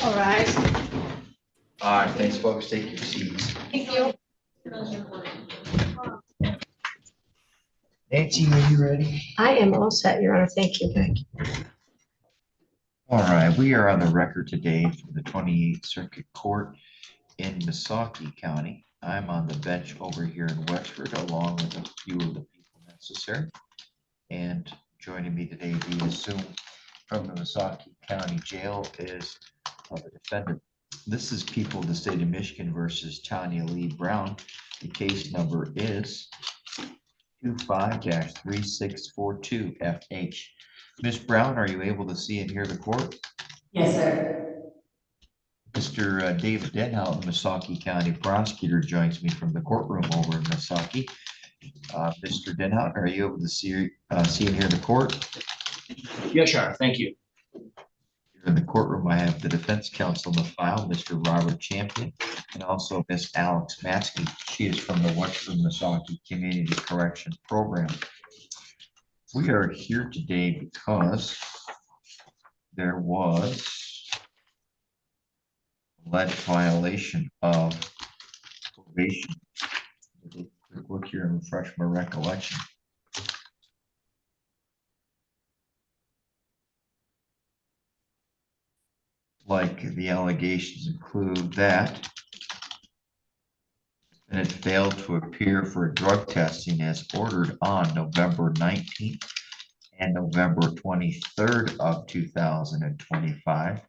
All right. All right, thanks, folks. Take your seats. Thank you. Nancy, are you ready? I am all set, Your Honor. Thank you. All right, we are on the record today for the 28th Circuit Court in Missaukee County. I'm on the bench over here in Wexford, along with a few of the people necessary. And joining me today via Zoom from the Missaukee County Jail is the defendant. This is People of the State of Michigan versus Tanya Brown. The case number is 25-3642FH. Ms. Brown, are you able to see and hear the court? Yes, sir. Mr. David Denhout, Missaukee County prosecutor, joins me from the courtroom over in Missaukee. Mr. Denhout, are you able to see and hear the court? Yes, Your Honor. Thank you. Here in the courtroom, I have the defense counsel in the file, Mr. Robert Champion, and also Miss Alex Matsky. She is from the Wexford Missaukee Community Correction Program. We are here today because there was alleged violation of probation. Quick look here and refresh my recollection. Like the allegations include that and it failed to appear for drug testing as ordered on November 19th and November 23rd of 2025,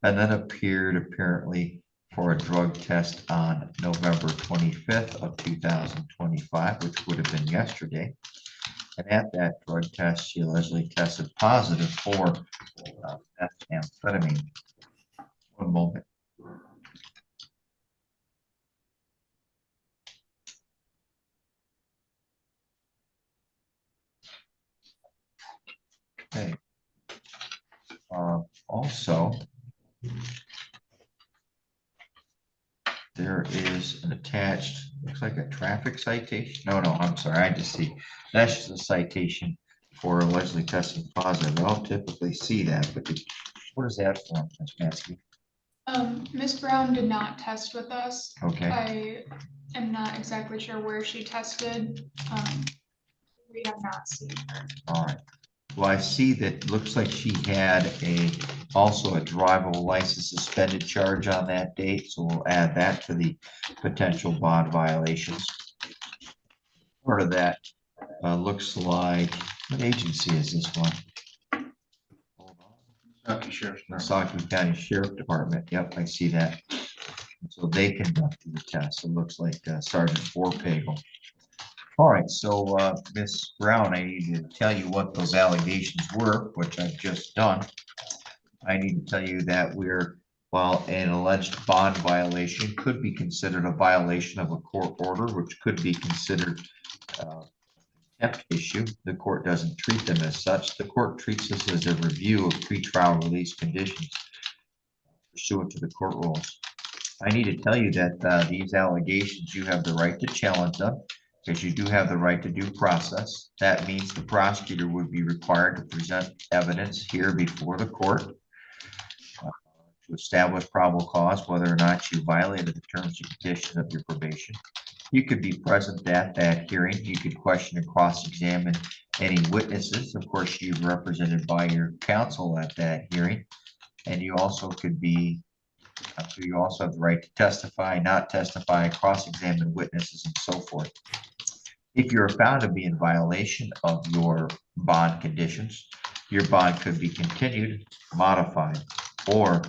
and then appeared apparently for a drug test on November 25th of 2025, which would have been yesterday. And at that drug test, she allegedly tested positive for methamphetamine. One moment. Okay. Also, there is an attached, looks like a traffic citation. No, I'm sorry. I just see that's just a citation for allegedly testing positive. I don't typically see that, but what is that for, Ms. Matsky? Ms. Brown did not test with us. Okay. I am not exactly sure where she tested. We have not seen her. All right. Well, I see that looks like she had also a drivable license suspended charge on that date, so we'll add that to the potential bond violations. Part of that looks like, what agency is this one? Hold on. Missaukee County Sheriff Department. Yep, I see that. So they conducted the test. It looks like Sergeant Vorpagel. All right, so Ms. Brown, I need to tell you what those allegations were, which I've just done. I need to tell you that while an alleged bond violation could be considered a violation of a court order, which could be considered a contempt issue, the court doesn't treat them as such. The court treats this as a review of pretrial release conditions pursuant to the court rules. I need to tell you that these allegations, you have the right to challenge them, because you do have the right to due process. That means the prosecutor would be required to present evidence here before the court to establish probable cause whether or not you violated the terms and conditions of your probation. You could be present at that hearing. You could question and cross-examine any witnesses. Of course, you're represented by your counsel at that hearing. And you also could be, so you also have the right to testify, not testify, cross-examine witnesses, and so forth. If you're found to be in violation of your bond conditions, your bond could be continued, modified, or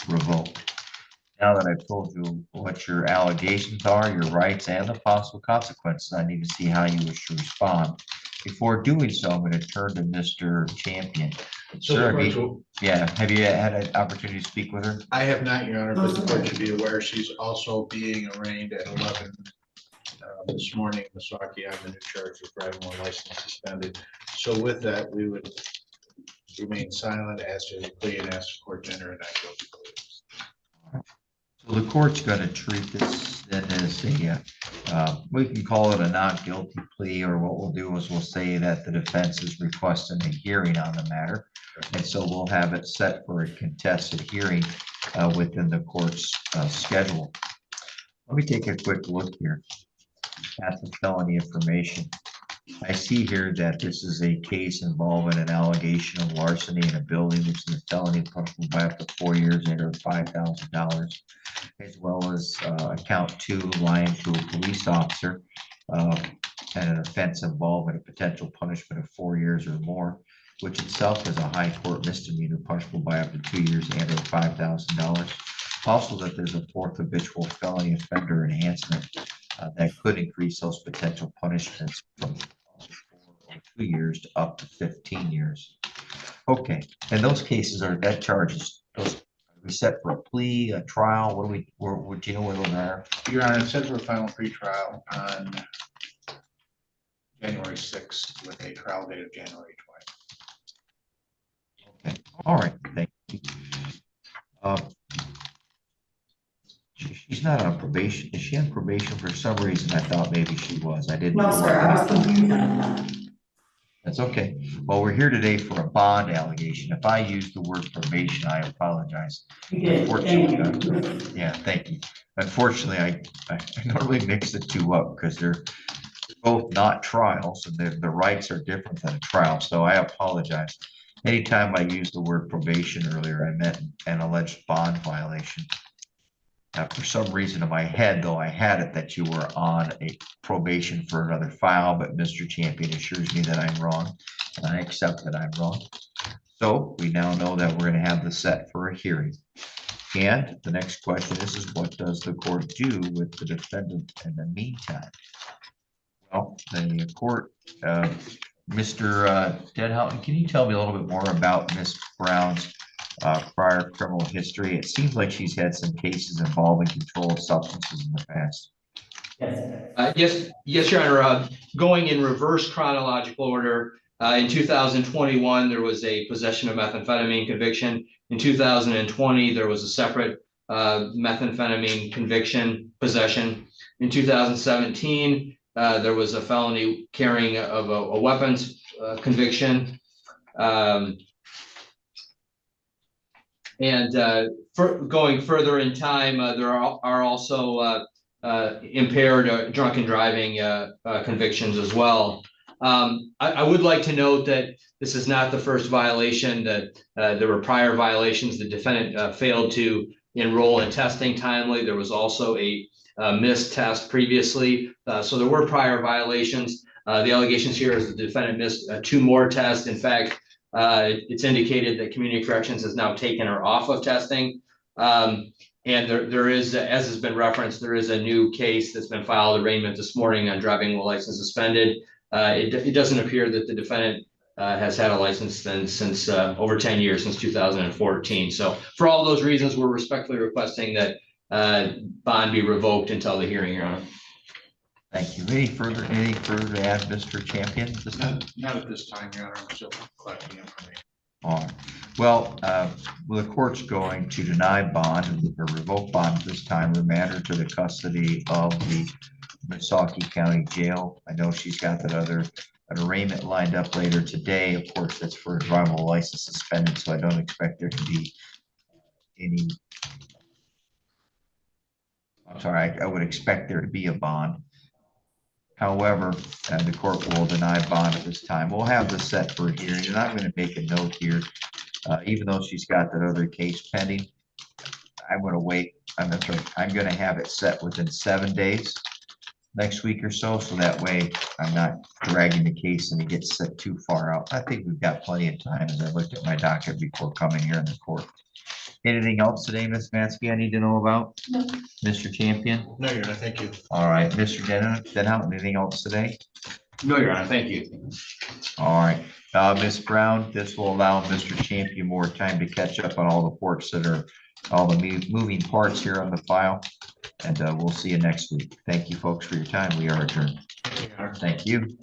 revoked. Now that I've told you what your allegations are, your rights, and the possible consequences, I need to see how you wish to respond. Before doing so, I'm going to turn to Mr. Champion. Sir, have you had an opportunity to speak with her? I have not, Your Honor, but the court should be aware she's also being arraigned at 11 this morning in Missaukee on the new charge of driving while license suspended. So with that, we would remain silent as to the plea and ask the court to enter a not guilty plea. So the court's going to treat this then as we can call it a not guilty plea, or what we'll do is we'll say that the defense is requesting a hearing on the matter. And so we'll have it set for a contested hearing within the court's schedule. Let me take a quick look here at the felony information. I see here that this is a case involving an allegation of larceny in a building, which is a felony punishable by up to 4 years and $5,000, as well as count 2, lying to a police officer, and an offense involving a potential punishment of 4 years or more, which itself is a high court misdemeanor punishable by up to 2 years and $5,000. Also, that there's a 4th habitual felony offender enhancement that could increase those potential punishments from 2 years to up to 15 years. Okay, and those cases are, that charges, those are we set for a plea, a trial? What do we, would you know where those are? Your Honor, it says for a final pretrial on January 6th with a trial date of January 20th. Okay, all right, thank you. She's not on probation. Is she on probation? For some reason, I thought maybe she was. I didn't. No, sir, I was confused on that. That's okay. Well, we're here today for a bond allegation. If I use the word probation, I apologize. You did, thank you. Yeah, thank you. Unfortunately, I normally mix the two up because they're both not trials and the rights are different than a trial. So I apologize. Anytime I used the word probation earlier, I meant an alleged bond violation. For some reason in my head, though, I had it that you were on a probation for another file, but Mr. Champion assures me that I'm wrong, and I accept that I'm wrong. So we now know that we're going to have this set for a hearing. And the next question is what does the court do with the defendant in the meantime? Well, the court, Mr. Denhoughton, can you tell me a little bit more about Ms. Brown's prior criminal history? It seems like she's had some cases involving controlled substances in the past. Yes, Your Honor. Going in reverse chronological order, in 2021, there was a possession of methamphetamine conviction. In 2020, there was a separate methamphetamine conviction possession. In 2017, there was a felony carrying of a weapons conviction. Going further in time, there are also impaired drunken driving convictions as well. I would like to note that this is not the first violation, that there were prior violations. The defendant failed to enroll in testing timely. There was also a missed test previously. So there were prior violations. The allegations here is the defendant missed 2 more tests. In fact, it's indicated that Community Corrections has now taken her off of testing. And there is, as has been referenced, there is a new case that's been filed, arraignment this morning, on driving while license suspended. It doesn't appear that the defendant has had a license since over 10 years, since 2014. So for all those reasons, we're respectfully requesting that bond be revoked until the hearing, Your Honor. Thank you. Any further to add, Mr. Champion? Not at this time, Your Honor. I'm still collecting information. All right. Well, the court's going to deny bond or revoke bond this time, remand her to the custody of the Missaukee County Jail. I know she's got that an arraignment lined up later today. Of course, that's for a driver's license suspended, so I don't expect there to be any. I'm sorry, I would expect there to be a bond. However, the court will deny bond at this time. We'll have this set for a hearing, and I'm going to make a note here. Even though she's got that other case pending, I'm going to wait. I'm going to have it set within 7 days next week or so that way I'm not dragging the case and it gets set too far out. I think we've got plenty of time as I looked at my docket before coming here in the court. Anything else today, Ms. Mansky, I need to know about? No. Mr. Champion? No, Your Honor, thank you. All right, Mr. Denhoughton, anything else today? No, Your Honor, thank you. All right, Ms. Brown, this will allow Mr. Champion more time to catch up on all the reports that are all the moving parts here on the file. And we'll see you next week. Thank you, folks, for your time. We are adjourned. Thank you, Your Honor. Thank you.